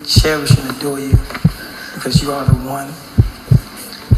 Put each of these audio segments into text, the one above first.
cherish and adore you because you are the one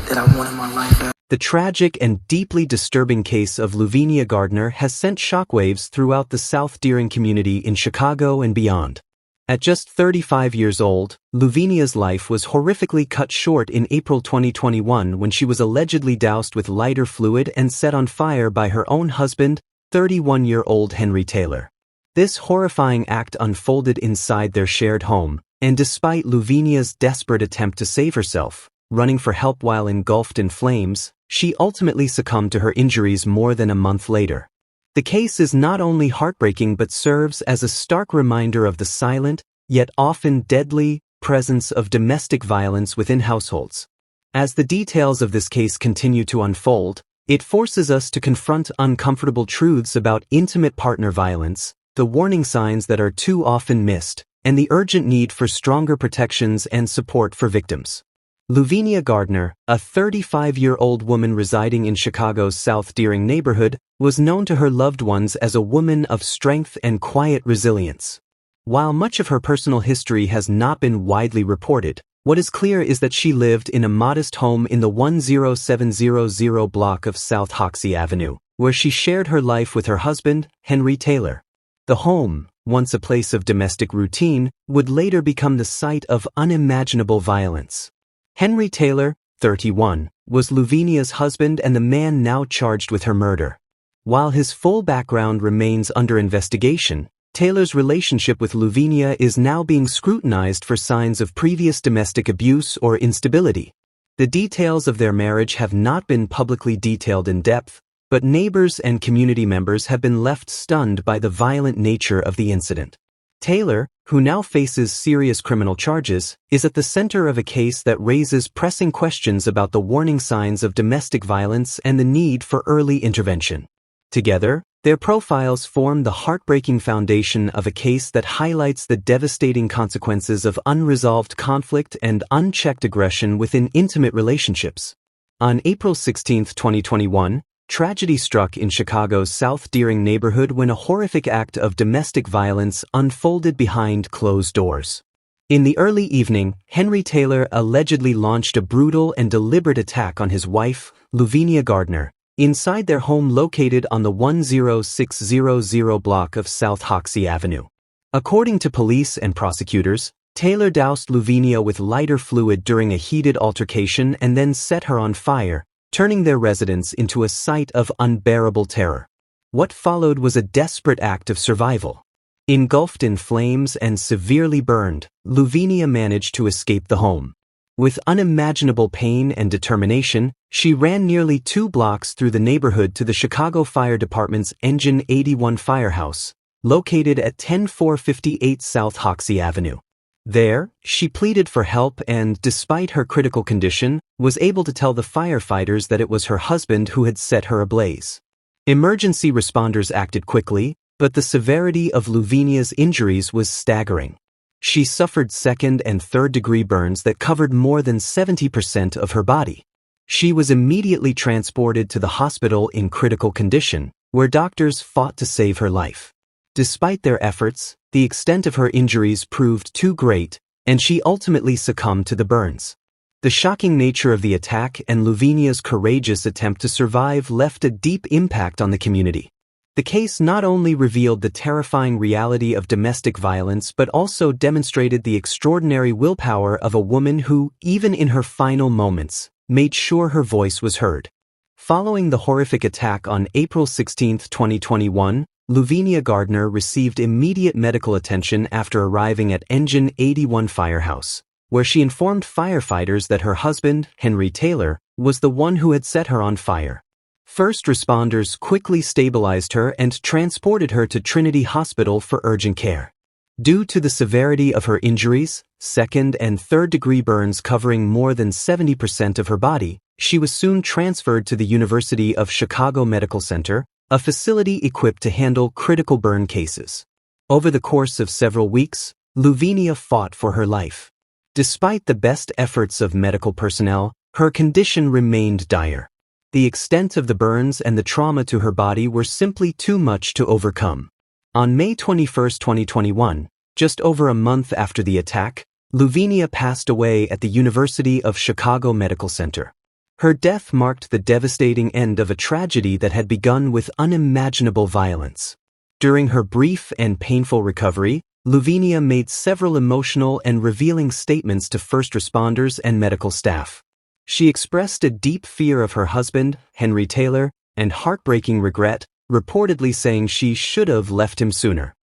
that I want in my life. The tragic and deeply disturbing case of Luvenia Gardner has sent shockwaves throughout the South Deering community in Chicago and beyond. At just 35 years old, Luvenia's life was horrifically cut short in April 2021 when she was allegedly doused with lighter fluid and set on fire by her own husband, 31-year-old Henry Taylor. This horrifying act unfolded inside their shared home, and despite Luvenia's desperate attempt to save herself, running for help while engulfed in flames, she ultimately succumbed to her injuries more than a month later. The case is not only heartbreaking but serves as a stark reminder of the silent, yet often deadly, presence of domestic violence within households. As the details of this case continue to unfold, it forces us to confront uncomfortable truths about intimate partner violence, the warning signs that are too often missed, and the urgent need for stronger protections and support for victims. Luvenia Gardner, a 35-year-old woman residing in Chicago's South Deering neighborhood, was known to her loved ones as a woman of strength and quiet resilience. While much of her personal history has not been widely reported, what is clear is that she lived in a modest home in the 10700 block of South Hoxie Avenue, where she shared her life with her husband, Henry Taylor. The home, once a place of domestic routine, would later become the site of unimaginable violence. Henry Taylor, 31, was Luvenia's husband and the man now charged with her murder. While his full background remains under investigation, Taylor's relationship with Luvenia is now being scrutinized for signs of previous domestic abuse or instability. The details of their marriage have not been publicly detailed in depth, but neighbors and community members have been left stunned by the violent nature of the incident. Taylor, who now faces serious criminal charges, is at the center of a case that raises pressing questions about the warning signs of domestic violence and the need for early intervention. Together, their profiles form the heartbreaking foundation of a case that highlights the devastating consequences of unresolved conflict and unchecked aggression within intimate relationships. On April 16, 2021, tragedy struck in Chicago's South Deering neighborhood when a horrific act of domestic violence unfolded behind closed doors. In the early evening, Henry Taylor allegedly launched a brutal and deliberate attack on his wife, Luvenia Gardner, inside their home located on the 10600 block of South Hoxie Avenue. According to police and prosecutors, Taylor doused Luvenia with lighter fluid during a heated altercation and then set her on fire, turning their residence into a site of unbearable terror. What followed was a desperate act of survival. Engulfed in flames and severely burned, Luvenia managed to escape the home. With unimaginable pain and determination, she ran nearly 2 blocks through the neighborhood to the Chicago Fire Department's Engine 81 firehouse, located at 10458 South Hoxie Avenue. There, she pleaded for help and, despite her critical condition, was able to tell the firefighters that it was her husband who had set her ablaze. Emergency responders acted quickly, but the severity of Luvenia's injuries was staggering. She suffered second- and third-degree burns that covered more than 70% of her body. She was immediately transported to the hospital in critical condition, where doctors fought to save her life. Despite their efforts, the extent of her injuries proved too great, and she ultimately succumbed to the burns. The shocking nature of the attack and Luvenia's courageous attempt to survive left a deep impact on the community. The case not only revealed the terrifying reality of domestic violence but also demonstrated the extraordinary willpower of a woman who, even in her final moments, made sure her voice was heard. Following the horrific attack on April 16, 2021, Luvenia Gardner received immediate medical attention after arriving at Engine 81 Firehouse, where she informed firefighters that her husband, Henry Taylor, was the one who had set her on fire. First responders quickly stabilized her and transported her to Trinity Hospital for urgent care. Due to the severity of her injuries, second- and third-degree burns covering more than 70% of her body, she was soon transferred to the University of Chicago Medical Center, a facility equipped to handle critical burn cases. Over the course of several weeks, Luvenia fought for her life. Despite the best efforts of medical personnel, her condition remained dire. The extent of the burns and the trauma to her body were simply too much to overcome. On May 21, 2021, just over a month after the attack, Luvenia passed away at the University of Chicago Medical Center. Her death marked the devastating end of a tragedy that had begun with unimaginable violence. During her brief and painful recovery, Luvenia made several emotional and revealing statements to first responders and medical staff. She expressed a deep fear of her husband, Henry Taylor, and heartbreaking regret, reportedly saying she should have left him sooner.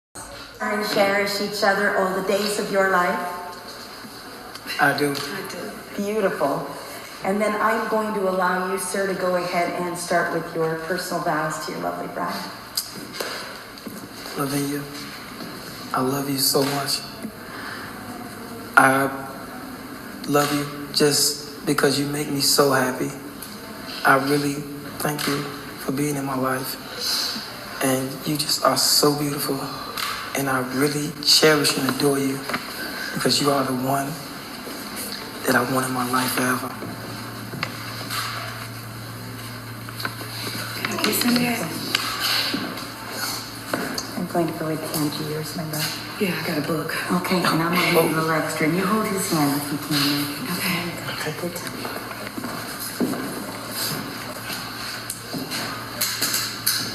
And cherish each other all the days of your life? I do. Beautiful. And then I'm going to allow you, sir, to go ahead and start with your personal vows to your lovely bride. Luvenia, I love you so much. I love you just because you make me so happy. I really thank you for being in my life. And you just are so beautiful. And I really cherish and adore you because you are the one that I want in my life forever. Okay, Cindy. I'm going to go with the hand to yours, my love. Yeah, I got a book. Okay, and I'm going to leave a little extra. And you hold his hand if you can. Okay. Take your time.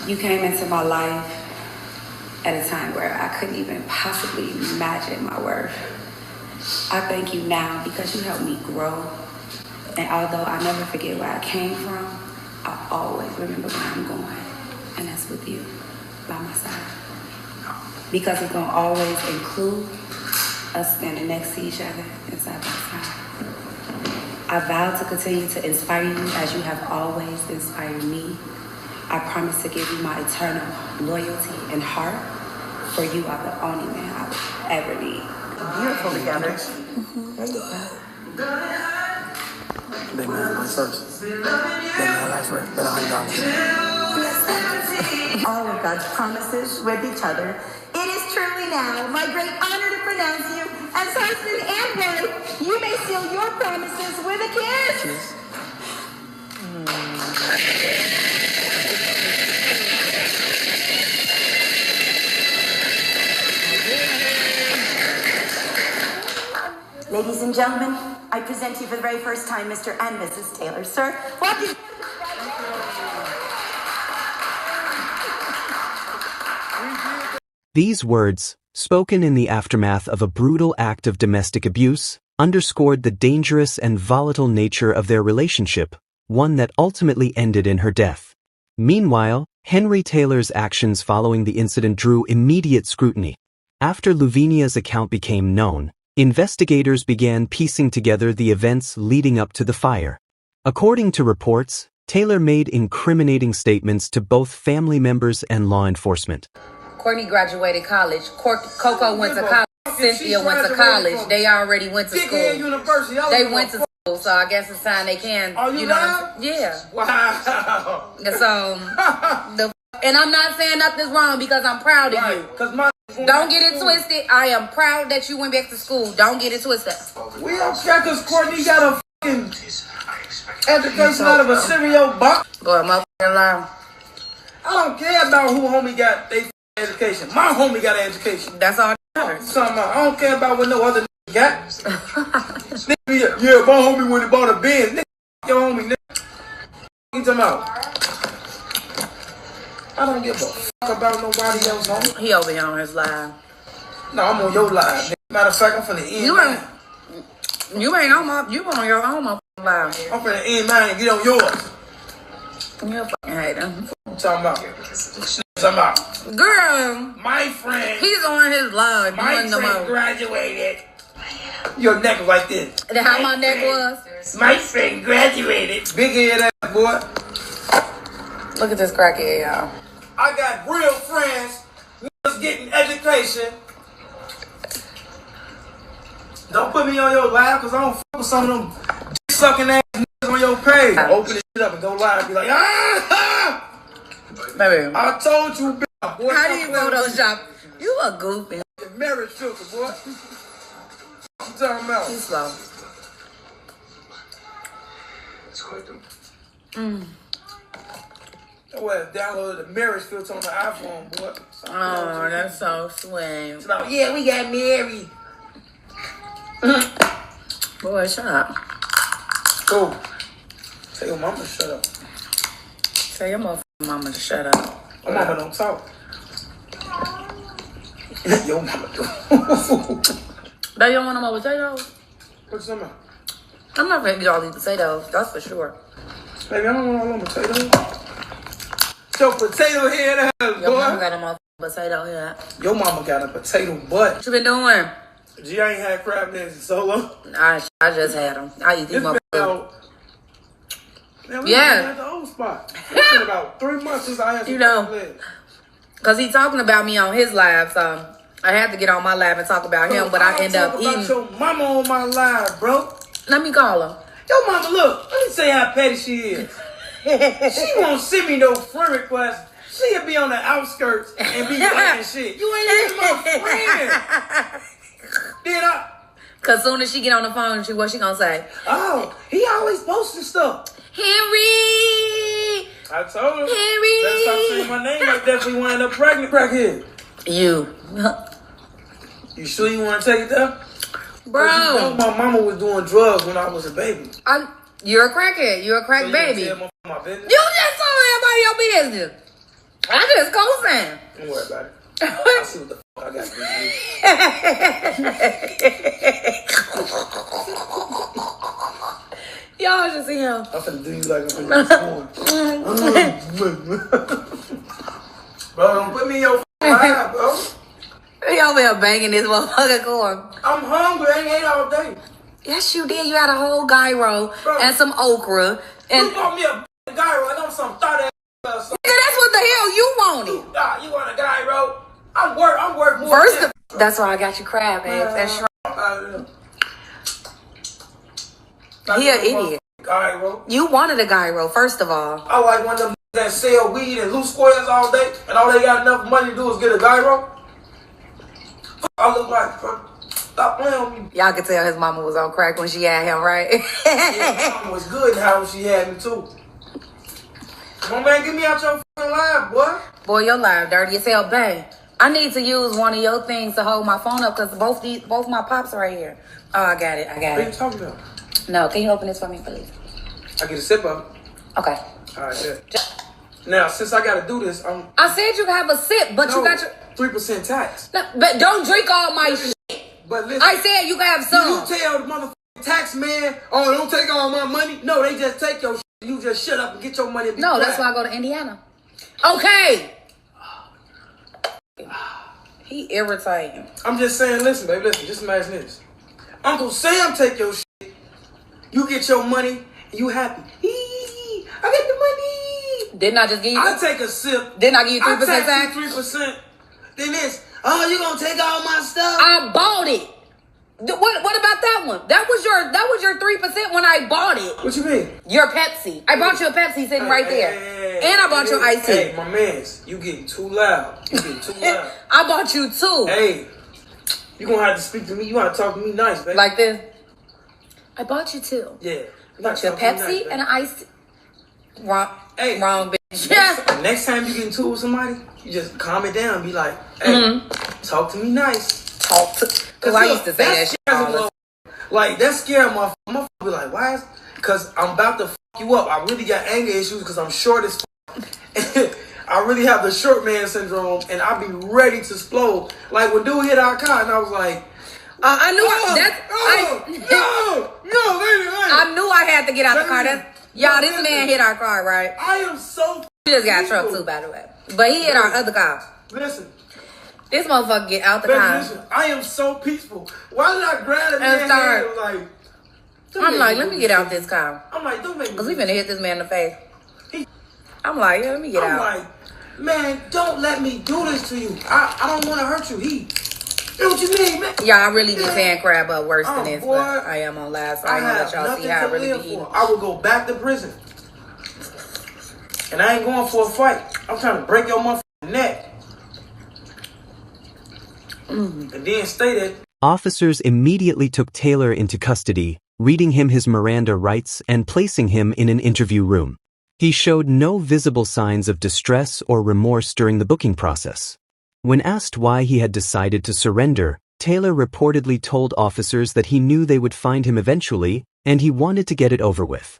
You came into my life at a time where I couldn't even possibly imagine my worth. I thank you now because you helped me grow. And although I never forget where I came from, I always remember where I'm going. And that's with you by my side. Because it's going to always include us standing next to each other and side by side. I vow to continue to inspire you as you have always inspired me. I promise to give you my eternal loyalty and heart, for you are the only man I would ever need. Beautiful together. They made life first. They made life first. Better $100. All of God's promises with each other. It is truly now my great honor to pronounce you as husband and wife. You may seal your promises with a kiss. Ladies and gentlemen, I present to you for the very first time Mr. and Mrs. Taylor. Sir, welcome. These words, spoken in the aftermath of a brutal act of domestic abuse, underscored the dangerous and volatile nature of their relationship, one that ultimately ended in her death. Meanwhile, Henry Taylor's actions following the incident drew immediate scrutiny. After Luvenia's account became known, investigators began piecing together the events leading up to the fire. According to reports, Taylor made incriminating statements to both family members and law enforcement. Courtney graduated college. Coco went to college. Cynthia went to college. They already went to school. They went to school, so I guess it's time they can. Are you know? Yeah. Wow. And so, and I'm not saying nothing's wrong because I'm proud of you. Don't get it twisted. I am proud that you went back to school. Don't get it twisted. We upset because Courtney got a fucking education out of a cereal box. Go ahead, motherfucking lie. I don't care about who homie got they education. My homie got an education. That's all that matters. I don't care about what no other nigga got. Nigga, yeah, my homie went and bought a Benz. Nigga, your homie, nigga. What you talking about? I don't give a fuck about nobody else, homie. He over here on his live. No, I'm on your live, nigga. Matter of fact, I'm finna end mine. You ain't on my, you on your own motherfucking live. I'm finna end mine and get on yours. You're a fucking hater. What you talking about? Girl, My friend. he's on his live. My friend graduated. Your neck was like this. How my neck was? My friend graduated. Big head ass boy. Look at this crackhead, y'all. I got real friends. Niggas getting education. Don't put me on your live because I don't fuck with some of them sucking ass niggas on your page. Open this shit up and go live and be like, ah! Baby. I told you, bitch. Boy, How do you Photoshop? You a goofy. Marriage filter, boy. What you talking about? Too slow. Well, downloaded the marriage filter on the iPhone, boy. Oh, that's so sweet. So now, yeah, we got married. Boy, shut up. Go. Tell your mama to shut up. Tell your motherfucking mama to shut up. My mama don't talk. Your mama do. They don't want no more potatoes? What you talking about? I'm not gonna eat all these potatoes, that's for sure. Baby, I don't want all them potatoes. Your potato head ass, boy. Your mama got a motherfucking potato here. Your mama got a potato butt. What you been doing? Gee, I ain't had crab legs in so long. I just had them. I eat these motherfuckers. Man, we Yeah. been at the old spot. It's been about 3 months since I had some crab legs. Because he talking about me on his live, so I had to get on my live and talk about him, but I end up eating. Your mama on my live, bro. Let me call her. Your mama, look, let me say how petty she is. She won't send me no friend request. She'll be on the outskirts and be like shit. You ain't even my friend. Then Cause soon as she get on the phone, what she gonna say? Oh, he always posting stuff. Henry! I told her. Henry! Let's stop saying my name like that. We wind up pregnant. Crackhead. You. You sure you want to take it there? Bro. You know my mama was doing drugs when I was a baby. You're a crackhead. You're a crack so baby. You tell my business? You just told everybody your business. I just co-sign. Don't worry about it. I see what the fuck I got to do. Y'all should see him. I'm finna do you like I'm finna do Bro, don't put me in your life, bro. He over here banging this motherfucking corn. I'm hungry. I ain't ate all day. Yes, you did. You had a whole gyro and some okra. And you bought me a gyro. I got some thought ass. That's what the hell you wanted. You want a gyro? I'm worth more. First, that's why I got you crab eggs. That's right. He an idiot. Gyro. You wanted a gyro, first of all. I like one of them that sell weed and loose squares all day, and all they got enough money to do is get a gyro. I look like, bro. Stop playing with me. Y'all could tell his mama was on crack when she had him, right? Yeah, mama was good how she had me too. Come on, man, get me out your fucking live, boy. Boy, your live dirty as hell, bang. I need to use one of your things to hold my phone up because both my pops are right here. Oh, I got it. What are you talking about? No, can you open this for me, please? I get a sip of it. Okay. All right, yeah. Now, since I gotta do this, I said you can have a sip, but you got your 3% tax. No, but don't drink all my shit. But listen, I said you can have some. You tell the motherfucking tax man, oh, don't take all my money. No, they just take your shit. You just shut up and get your money. And be no, quiet. that's why I go to Indiana. Okay. He irritating. I'm just saying, listen, baby, listen, just imagine this. Uncle Sam take your shit. You get your money, and you happy. I get the money. Didn't I just give you? I take a sip. Didn't I give you 3% tax? 3%. Then this. Oh, you gonna take all my stuff? I bought it. What about that one? That was your 3% when I bought it. What you mean? Your Pepsi. I bought you a Pepsi sitting right there. And I bought you iced tea. Hey, my mans, you getting too loud. You getting too loud. I bought you two. Hey, you gonna have to speak to me. You gotta talk to me nice, baby. Like this. I bought you two. Yeah. I bought you a Pepsi and an iced tea. Wrong, bitch. Yeah. Next time you get into it with somebody, you just calm it down. Be like, hey, talk to me nice. Because I used to say that shit all the time. Like, that scared my be like, why is... Because I'm about to you up. I really got anger issues because I'm short as I really have the short man syndrome, and I be ready to explode. Like, when dude hit our car, and I was like... I knew I knew I had to get out the car. Y'all, this man hit our car, right? I am so... He just got a truck too, by the way. But he hit our other car. Listen. This motherfucker get out the car. Listen, I am so peaceful. Why did I grab him and start? I'm like, let me get out this car. I'm like, don't make me. Because we finna hit this man in the face. I'm like, yeah, let me get out. I'm like, man, don't let me do this to you. I don't want to hurt you. You know what you mean, man? Yeah, I really be saying crab up worse than this, boy, but I am on live, so I ain't gonna let y'all see how I really be eating. I will go back to prison. And I ain't going for a fight. I'm trying to break your motherfucking neck. And then stay there. Officers immediately took Taylor into custody, reading him his Miranda rights and placing him in an interview room. He showed no visible signs of distress or remorse during the booking process. When asked why he had decided to surrender, Taylor reportedly told officers that he knew they would find him eventually, and he wanted to get it over with.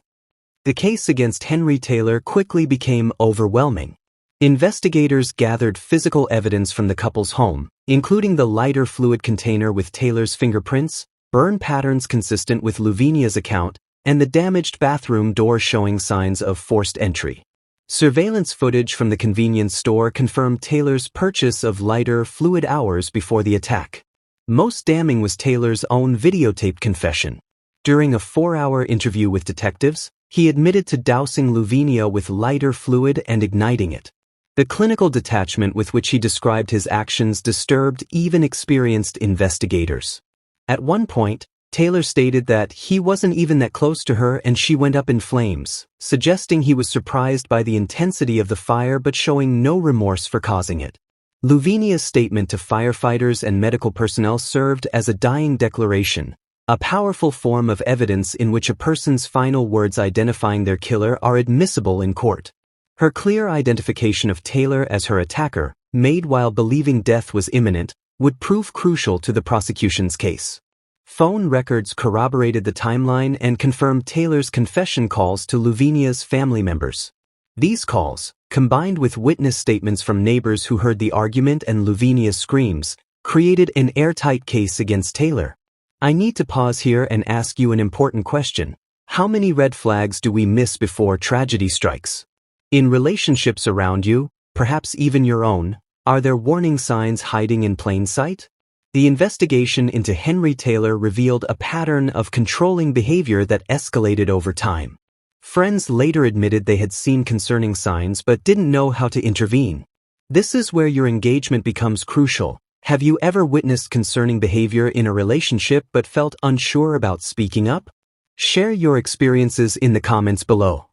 The case against Henry Taylor quickly became overwhelming. Investigators gathered physical evidence from the couple's home, including the lighter fluid container with Taylor's fingerprints, burn patterns consistent with Luvenia's account, and the damaged bathroom door showing signs of forced entry. Surveillance footage from the convenience store confirmed Taylor's purchase of lighter fluid hours before the attack. Most damning was Taylor's own videotaped confession. During a 4-hour interview with detectives, he admitted to dousing Luvenia with lighter fluid and igniting it. The clinical detachment with which he described his actions disturbed even experienced investigators. At one point, Taylor stated that he wasn't even that close to her and she went up in flames, suggesting he was surprised by the intensity of the fire but showing no remorse for causing it. Luvenia's statement to firefighters and medical personnel served as a dying declaration, a powerful form of evidence in which a person's final words identifying their killer are admissible in court. Her clear identification of Taylor as her attacker, made while believing death was imminent, would prove crucial to the prosecution's case. Phone records corroborated the timeline and confirmed Taylor's confession calls to Luvenia's family members. These calls, combined with witness statements from neighbors who heard the argument and Luvenia's screams, created an airtight case against Taylor. I need to pause here and ask you an important question. How many red flags do we miss before tragedy strikes? In relationships around you, perhaps even your own, are there warning signs hiding in plain sight? The investigation into Henry Taylor revealed a pattern of controlling behavior that escalated over time. Friends later admitted they had seen concerning signs but didn't know how to intervene. This is where your engagement becomes crucial. Have you ever witnessed concerning behavior in a relationship but felt unsure about speaking up? Share your experiences in the comments below.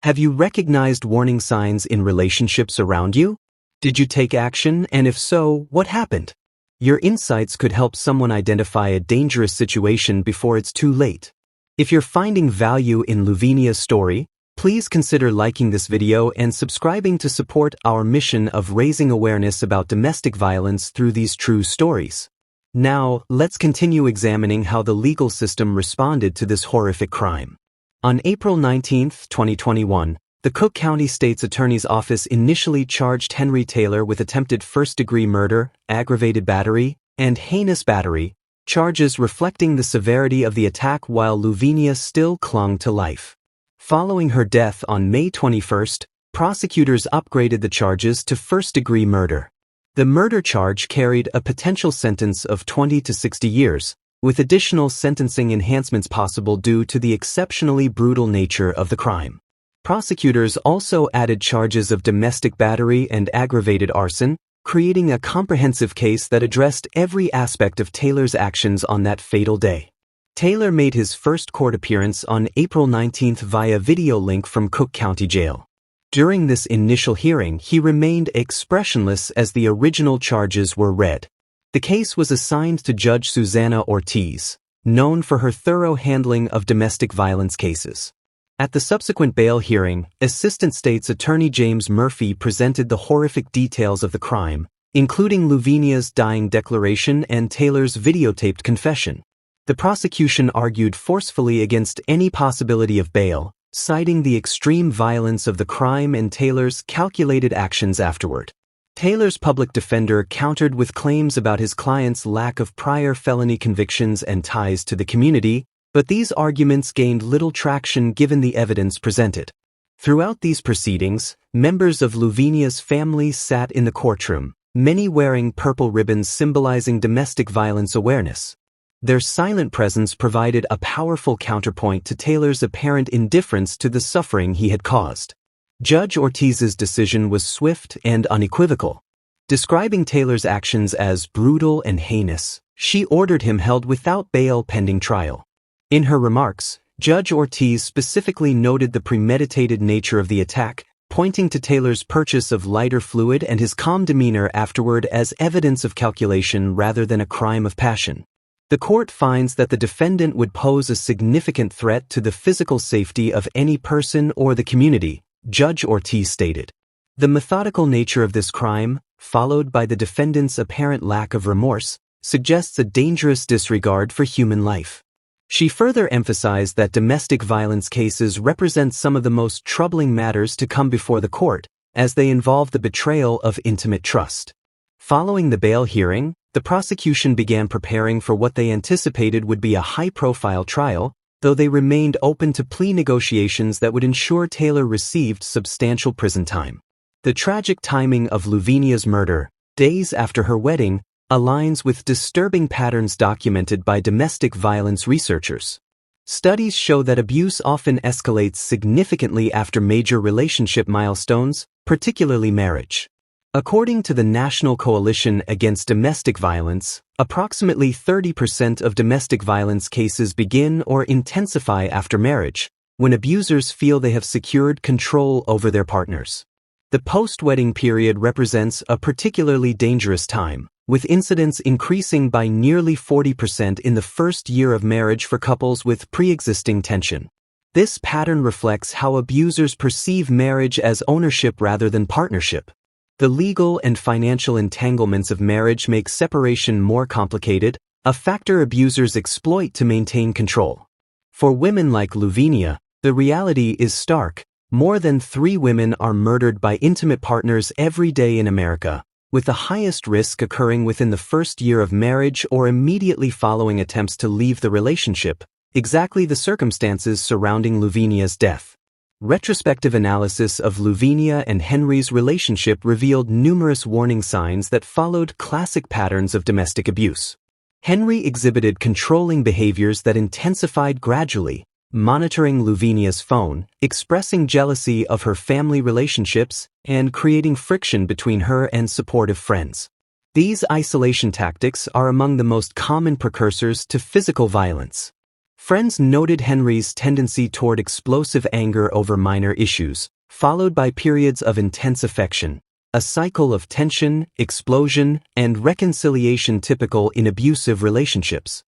Have you recognized warning signs in relationships around you? Did you take action, and if so, what happened? Your insights could help someone identify a dangerous situation before it's too late. If you're finding value in Luvenia's story, please consider liking this video and subscribing to support our mission of raising awareness about domestic violence through these true stories. Now, let's continue examining how the legal system responded to this horrific crime. On April 19, 2021, the Cook County State's Attorney's Office initially charged Henry Taylor with attempted first-degree murder, aggravated battery, and heinous battery, charges reflecting the severity of the attack while Luvenia still clung to life. Following her death on May 21, prosecutors upgraded the charges to first-degree murder. The murder charge carried a potential sentence of 20 to 60 years, with additional sentencing enhancements possible due to the exceptionally brutal nature of the crime. Prosecutors also added charges of domestic battery and aggravated arson, creating a comprehensive case that addressed every aspect of Taylor's actions on that fatal day. Taylor made his first court appearance on April 19 via video link from Cook County Jail. During this initial hearing, he remained expressionless as the original charges were read. The case was assigned to Judge Susanna Ortiz, known for her thorough handling of domestic violence cases. At the subsequent bail hearing, Assistant State's Attorney James Murphy presented the horrific details of the crime, including Luvenia's dying declaration and Taylor's videotaped confession. The prosecution argued forcefully against any possibility of bail, citing the extreme violence of the crime and Taylor's calculated actions afterward. Taylor's public defender countered with claims about his client's lack of prior felony convictions and ties to the community, but these arguments gained little traction given the evidence presented. Throughout these proceedings, members of Luvenia's family sat in the courtroom, many wearing purple ribbons symbolizing domestic violence awareness. Their silent presence provided a powerful counterpoint to Taylor's apparent indifference to the suffering he had caused. Judge Ortiz's decision was swift and unequivocal. Describing Taylor's actions as brutal and heinous, she ordered him held without bail pending trial. In her remarks, Judge Ortiz specifically noted the premeditated nature of the attack, pointing to Taylor's purchase of lighter fluid and his calm demeanor afterward as evidence of calculation rather than a crime of passion. The court finds that the defendant would pose a significant threat to the physical safety of any person or the community, Judge Ortiz stated. The methodical nature of this crime, followed by the defendant's apparent lack of remorse, suggests a dangerous disregard for human life. She further emphasized that domestic violence cases represent some of the most troubling matters to come before the court, as they involve the betrayal of intimate trust. Following the bail hearing, the prosecution began preparing for what they anticipated would be a high-profile trial, though they remained open to plea negotiations that would ensure Taylor received substantial prison time. The tragic timing of Luvenia's murder, days after her wedding, aligns with disturbing patterns documented by domestic violence researchers. Studies show that abuse often escalates significantly after major relationship milestones, particularly marriage. According to the National Coalition Against Domestic Violence, approximately 30% of domestic violence cases begin or intensify after marriage, when abusers feel they have secured control over their partners. The post-wedding period represents a particularly dangerous time, with incidents increasing by nearly 40% in the first year of marriage for couples with pre-existing tension. This pattern reflects how abusers perceive marriage as ownership rather than partnership. The legal and financial entanglements of marriage make separation more complicated, a factor abusers exploit to maintain control. For women like Luvenia, the reality is stark. More than 3 women are murdered by intimate partners every day in America, with the highest risk occurring within the first year of marriage or immediately following attempts to leave the relationship, exactly the circumstances surrounding Luvenia's death. Retrospective analysis of Luvenia and Henry's relationship revealed numerous warning signs that followed classic patterns of domestic abuse. Henry exhibited controlling behaviors that intensified gradually, monitoring Luvenia's phone, expressing jealousy of her family relationships, and creating friction between her and supportive friends. These isolation tactics are among the most common precursors to physical violence. Friends noted Henry's tendency toward explosive anger over minor issues, followed by periods of intense affection, a cycle of tension, explosion, and reconciliation typical in abusive relationships.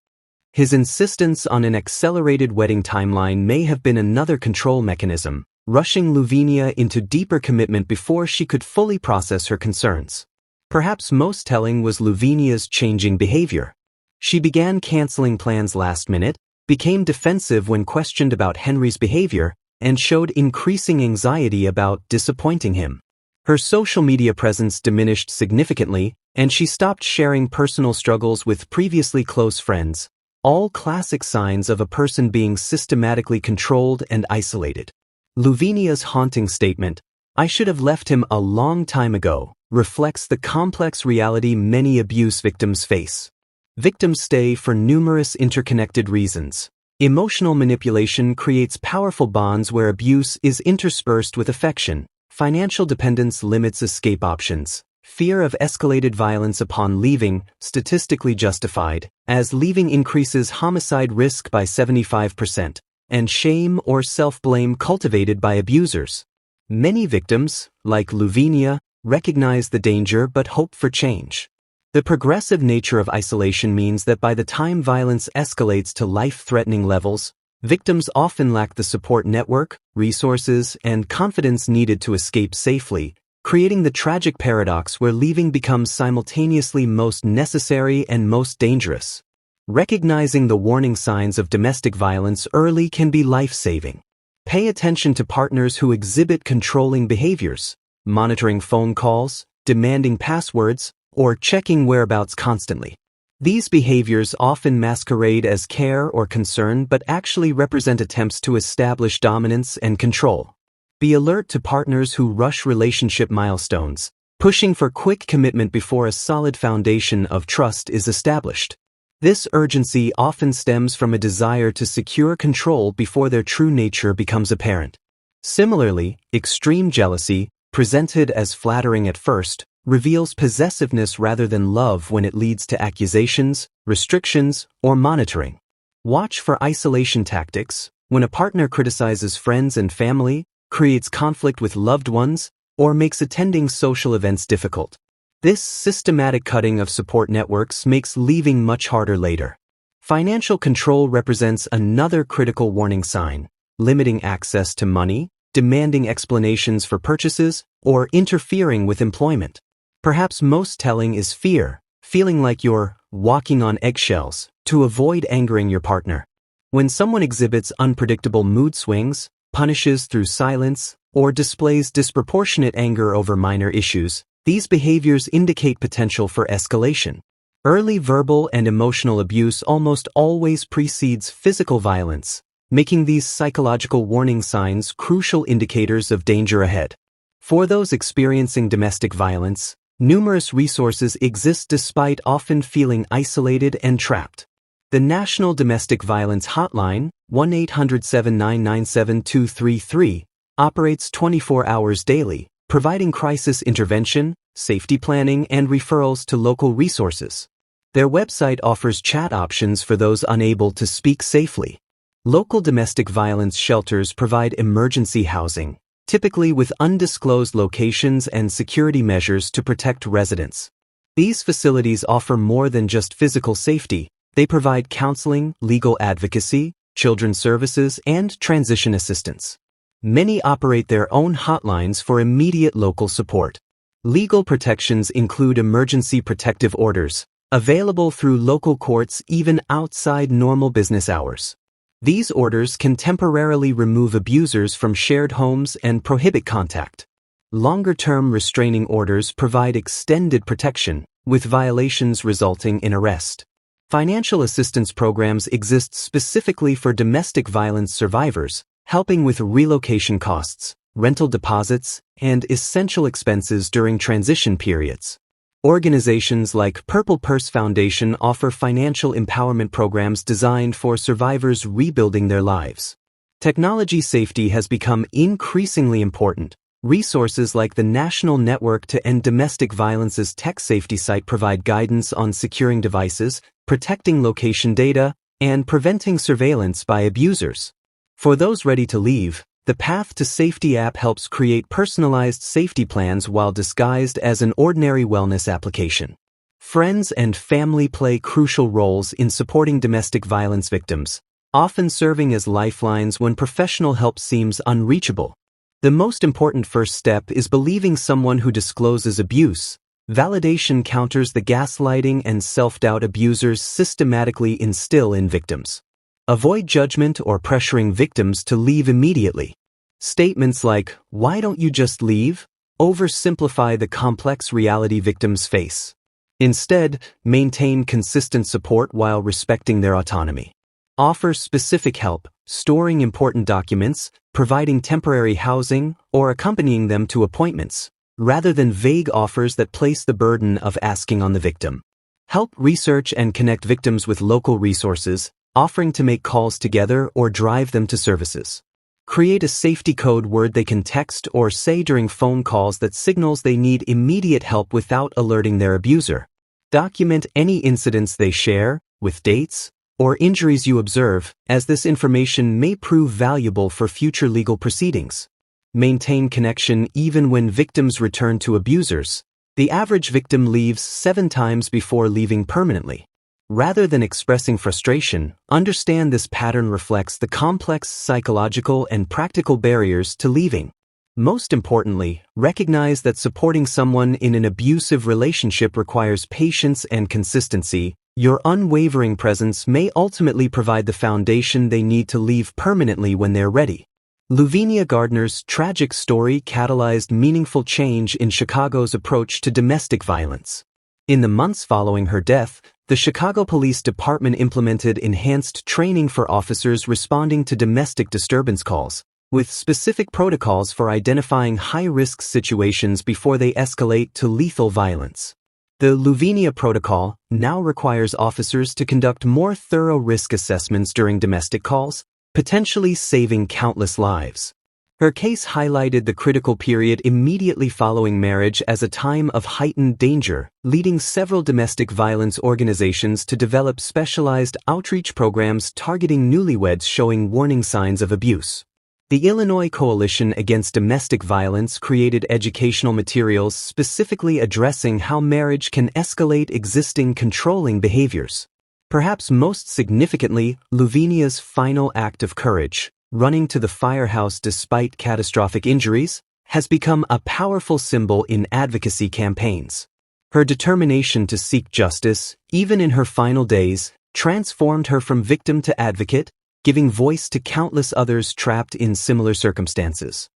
His insistence on an accelerated wedding timeline may have been another control mechanism, rushing Luvenia into deeper commitment before she could fully process her concerns. Perhaps most telling was Luvenia's changing behavior. She began canceling plans last minute, became defensive when questioned about Henry's behavior, and showed increasing anxiety about disappointing him. Her social media presence diminished significantly, and she stopped sharing personal struggles with previously close friends, all classic signs of a person being systematically controlled and isolated. Luvenia's haunting statement, "I should have left him a long time ago," reflects the complex reality many abuse victims face. Victims stay for numerous interconnected reasons. Emotional manipulation creates powerful bonds where abuse is interspersed with affection. Financial dependence limits escape options. Fear of escalated violence upon leaving, statistically justified, as leaving increases homicide risk by 75%, and shame or self-blame cultivated by abusers. Many victims, like Luvenia, recognize the danger but hope for change. The progressive nature of isolation means that by the time violence escalates to life-threatening levels, victims often lack the support network, resources, and confidence needed to escape safely, creating the tragic paradox where leaving becomes simultaneously most necessary and most dangerous. Recognizing the warning signs of domestic violence early can be life-saving. Pay attention to partners who exhibit controlling behaviors, monitoring phone calls, demanding passwords, or checking whereabouts constantly. These behaviors often masquerade as care or concern but actually represent attempts to establish dominance and control. Be alert to partners who rush relationship milestones, pushing for quick commitment before a solid foundation of trust is established. This urgency often stems from a desire to secure control before their true nature becomes apparent. Similarly, extreme jealousy, presented as flattering at first, reveals possessiveness rather than love when it leads to accusations, restrictions, or monitoring. Watch for isolation tactics when a partner criticizes friends and family, creates conflict with loved ones, or makes attending social events difficult. This systematic cutting of support networks makes leaving much harder later. Financial control represents another critical warning sign, limiting access to money, demanding explanations for purchases, or interfering with employment. Perhaps most telling is fear, feeling like you're walking on eggshells, to avoid angering your partner. When someone exhibits unpredictable mood swings, punishes through silence, or displays disproportionate anger over minor issues, these behaviors indicate potential for escalation. Early verbal and emotional abuse almost always precedes physical violence, making these psychological warning signs crucial indicators of danger ahead. For those experiencing domestic violence, numerous resources exist despite often feeling isolated and trapped. The National Domestic Violence Hotline, 1-800-799-7233, operates 24 hours daily, providing crisis intervention, safety planning, and referrals to local resources. Their website offers chat options for those unable to speak safely. Local domestic violence shelters provide emergency housing, typically with undisclosed locations and security measures to protect residents. These facilities offer more than just physical safety. They provide counseling, legal advocacy, children's services, and transition assistance. Many operate their own hotlines for immediate local support. Legal protections include emergency protective orders, available through local courts even outside normal business hours. These orders can temporarily remove abusers from shared homes and prohibit contact. Longer-term restraining orders provide extended protection, with violations resulting in arrest. Financial assistance programs exist specifically for domestic violence survivors, helping with relocation costs, rental deposits, and essential expenses during transition periods. Organizations like Purple Purse Foundation offer financial empowerment programs designed for survivors rebuilding their lives. Technology safety has become increasingly important. Resources like the National Network to End Domestic Violence's tech safety site provide guidance on securing devices, protecting location data, and preventing surveillance by abusers. For those ready to leave, the Path to Safety app helps create personalized safety plans while disguised as an ordinary wellness application. Friends and family play crucial roles in supporting domestic violence victims, often serving as lifelines when professional help seems unreachable. The most important first step is believing someone who discloses abuse. Validation counters the gaslighting and self-doubt abusers systematically instill in victims. Avoid judgment or pressuring victims to leave immediately. Statements like, "Why don't you just leave?" oversimplify the complex reality victims face. Instead, maintain consistent support while respecting their autonomy. Offer specific help, storing important documents, providing temporary housing, or accompanying them to appointments, rather than vague offers that place the burden of asking on the victim. Help research and connect victims with local resources, offering to make calls together or drive them to services. Create a safety code word they can text or say during phone calls that signals they need immediate help without alerting their abuser. Document any incidents they share, with dates, or injuries you observe, as this information may prove valuable for future legal proceedings. Maintain connection even when victims return to abusers. The average victim leaves 7 times before leaving permanently. Rather than expressing frustration, understand this pattern reflects the complex psychological and practical barriers to leaving. Most importantly, recognize that supporting someone in an abusive relationship requires patience and consistency. Your unwavering presence may ultimately provide the foundation they need to leave permanently when they're ready. Luvenia Gardner's tragic story catalyzed meaningful change in Chicago's approach to domestic violence. In the months following her death, the Chicago Police Department implemented enhanced training for officers responding to domestic disturbance calls, with specific protocols for identifying high-risk situations before they escalate to lethal violence. The Luvenia Protocol now requires officers to conduct more thorough risk assessments during domestic calls, potentially saving countless lives. Her case highlighted the critical period immediately following marriage as a time of heightened danger, leading several domestic violence organizations to develop specialized outreach programs targeting newlyweds showing warning signs of abuse. The Illinois Coalition Against Domestic Violence created educational materials specifically addressing how marriage can escalate existing controlling behaviors. Perhaps most significantly, Luvenia's final act of courage, running to the firehouse despite catastrophic injuries, has become a powerful symbol in advocacy campaigns. Her determination to seek justice, even in her final days, transformed her from victim to advocate, giving voice to countless others trapped in similar circumstances.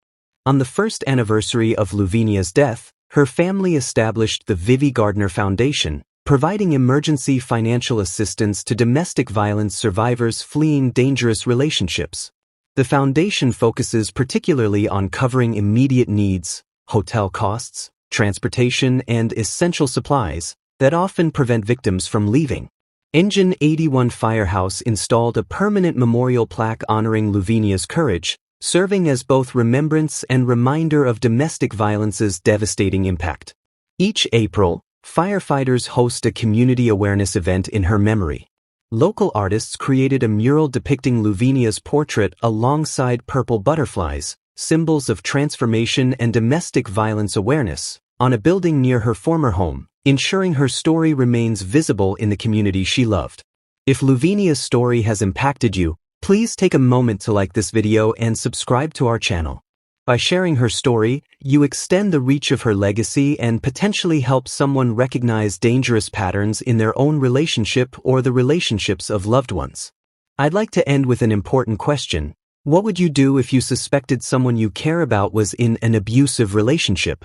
On the first anniversary of Luvenia's death, her family established the Vivi Gardner Foundation, providing emergency financial assistance to domestic violence survivors fleeing dangerous relationships. The foundation focuses particularly on covering immediate needs, hotel costs, transportation, and essential supplies that often prevent victims from leaving. Engine 81 Firehouse installed a permanent memorial plaque honoring Luvenia's courage, serving as both remembrance and reminder of domestic violence's devastating impact. Each April, firefighters host a community awareness event in her memory. Local artists created a mural depicting Luvenia's portrait alongside purple butterflies, symbols of transformation and domestic violence awareness, on a building near her former home, ensuring her story remains visible in the community she loved. If Luvenia's story has impacted you, please take a moment to like this video and subscribe to our channel. By sharing her story, you extend the reach of her legacy and potentially help someone recognize dangerous patterns in their own relationship or the relationships of loved ones. I'd like to end with an important question. What would you do if you suspected someone you care about was in an abusive relationship?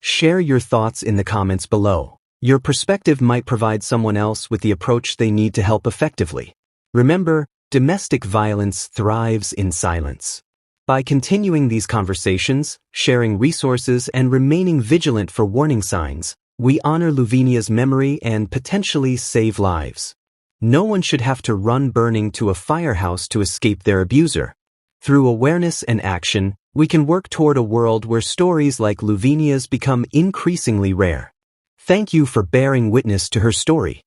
Share your thoughts in the comments below. Your perspective might provide someone else with the approach they need to help effectively. Remember, domestic violence thrives in silence. By continuing these conversations, sharing resources, and remaining vigilant for warning signs, we honor Luvenia's memory and potentially save lives. No one should have to run burning to a firehouse to escape their abuser. Through awareness and action, we can work toward a world where stories like Luvenia's become increasingly rare. Thank you for bearing witness to her story.